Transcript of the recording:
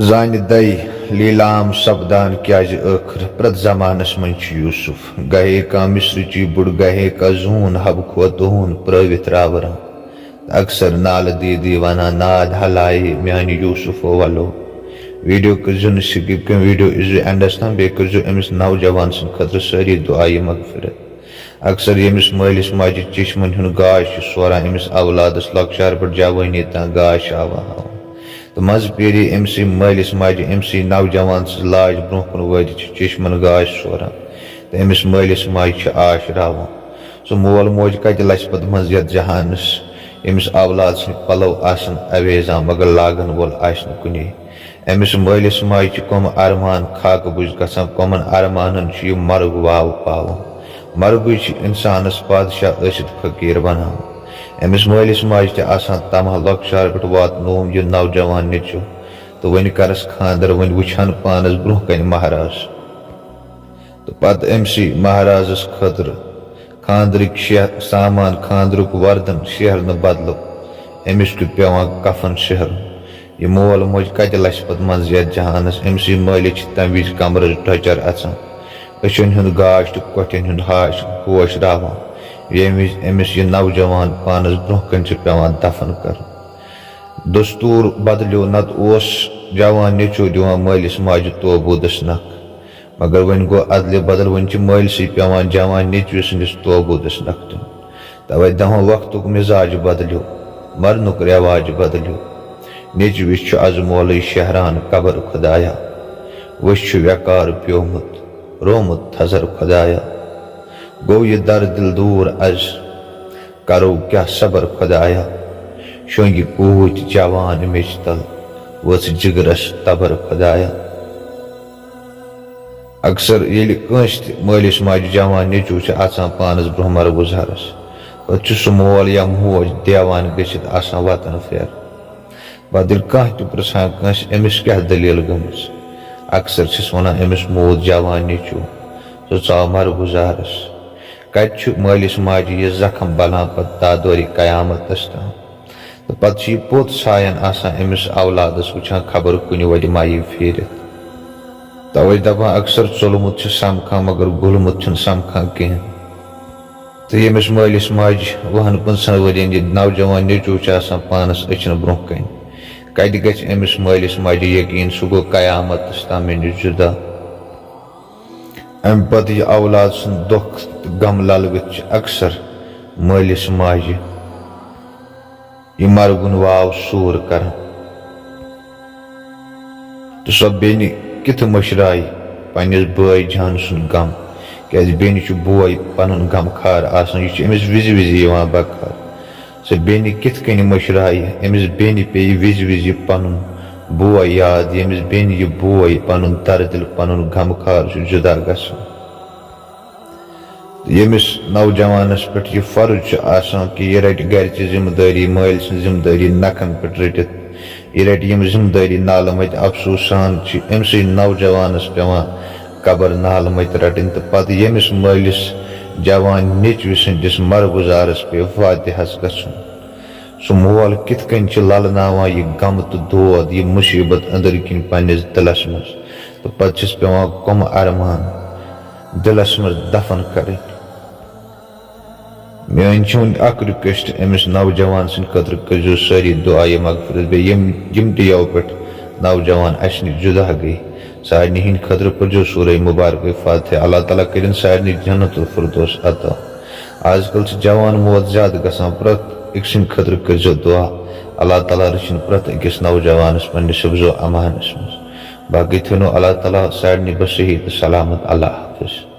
जान दई लीलाम सपदान क्या ٲخر प्रत जमानस मन यूसुफ गहे का मिस्र ची बुड़ गहे का जून हब खोतून प्रवित रावरम अक्सर नाल दीदी वना नाद हलाई म्यानी यूसुफ वलो वीडियो कर स्किप कर वीडियो इज एंडस तम बे कर अमिस नौजवान सन खतर सारी दुआई मगफिरत अक्सर यमिस मालिस माजि चश्मन हुन गाश सोरा अमिस औलादस लक्शार पर जवानी ता गाश आवा तो मज पेरी अमसी मालिस माजि अमसी नौजवान लाज ब्रोह कुन वत चश्मन गाश सोरा तो अमिस मालिस माजि आश रावान सो मोल मोज कत लच पत मज यथ जहानस अमिस औलाद सन पलव आसन अवेजा मगर लागन वोल आसन कुनी अमिस मालिस माजि कम अरमान खाक बुझ गसान कमन अरमानन मर्ग वाव पावन मर्ग इंसानस बादशाह ٲसित फकीर बनान अमिस मालिस माजि तमा लक्शार पे वात नोम यह नौजवान निचो तो वन करस खानदर वन वुछान पानस ब्रोह कन महाराज तो पत अमसी महाराजस खतर खानदरिक सामान खानदरुक वर्दन शहरन बदलो अमिस पेवान कफन शहर यह मोल मोज कत लच पत मज यथ जहानस अमसी मालिक तम विज कमरस ढचर अचान अचन हुंद गाश तो कठन हुंद हाश होश रावान अमिस यह नौजवान पानस ब्रोह कन पेवान दफन कर दस्तूर बदलो नत जवान निचो दिवान मालिस माजि तोबूदस नख मगर वन गो अदल बदल वन मालिसी पेवान जवान निचो सदिस तोबूदस नख दिन तवे दह वक्तुक मिजाज बदलो मरनुक रिवाज बदलो निच विच आज मोल शहरान कबर खुदाया वश व्यकार प्योमुत रोमुत थजर खुदाया गो ये दर दिल दूर अज करो क्या सबर खुदाया शोंगी कूच जवान मिच तल वस जिगरस तबर खुदाया अक्सर ये कंस मालिस माजि जवान निचू आसान पानस ब्रोह मर गुजारस पे सह मोल या मोज देवान गसित आसान वतन फेर बदिल कह पृछान कंस अमिस क्या दलील गमस अक्सर वन अमिस मोद जवान निचू सह चाव मर गुजारस कत मालिस माजि यह जख्म बलान पत दादोरी कयामतस तम तो पत पोत सायन अमिस औलादस वुचान खबर कुन वत माई फेरित तवे दपान अक्सर चोलमुत समखा मगर गुलमुत समखा कहें तो यमिस मालिस माजि 50 वरियन यह नौजवान निचू पानस अचन ब्रोह कन कत गि अमिस मालिस माजि यकीन सह गो कयामतस तम नश जुदा अम पत यह औलाद सुन दुख गम ललवित अक्सर मालिस माजि यह मरगुन वाव सूर कर तो सह बेन कित मशराय पन्निस बॉय जान सुन गम क्या बेन बोय पन गम खार आसान यह अमिस विज विज बखार सह बेन कित कन मशराय अमिस बेन पे विज विज पन बोय याद यमिस बेन यह बोय पन दर्दिल पन गम खार जुदा गसान यमिस नौजवानस पे यह फर्ज आसान कि यह रट गर जिम्मेदारी माल जिम्मेदारी नखन पे रटित यह रट यम जिम्मेदारी नाल मत अफसोसान अमसी नौजवानस पेवान कबर नाल मत रटन तो पत यमिस मालिस जवान निचव सदिस मर गुजारस पे फातिहस गसन सह मोल कित कन ललनावान यह गम तो दोद यह मुसीबत अंदर किन पन्निस दिलस मज तो पत पेवान कम अरमान दिलस मज दफन कर मेन अक रिक्वेस्ट अमिस नौजवान सद खतर करो सारी दुआई मगफिरत बे यम दियो पे नौजवान अस जुदा गई सारनी हिंद खतर पढ़ो सूरह मुबारक फातिहा अल्लाह ताला कर सारनी जन्नतुल फिरदौस अता आजकल जवान मौत ज्यादा गसान प्रत एक सद खतर करो दुआ अल्लाह ताला रचिन प्रत अकिस नौजवानस पन्निस हिफ्ज़ो अमानस मज बाकी थो अल्लाह ताला सारनी बसही तो सलामत अल्लाह हाफिज।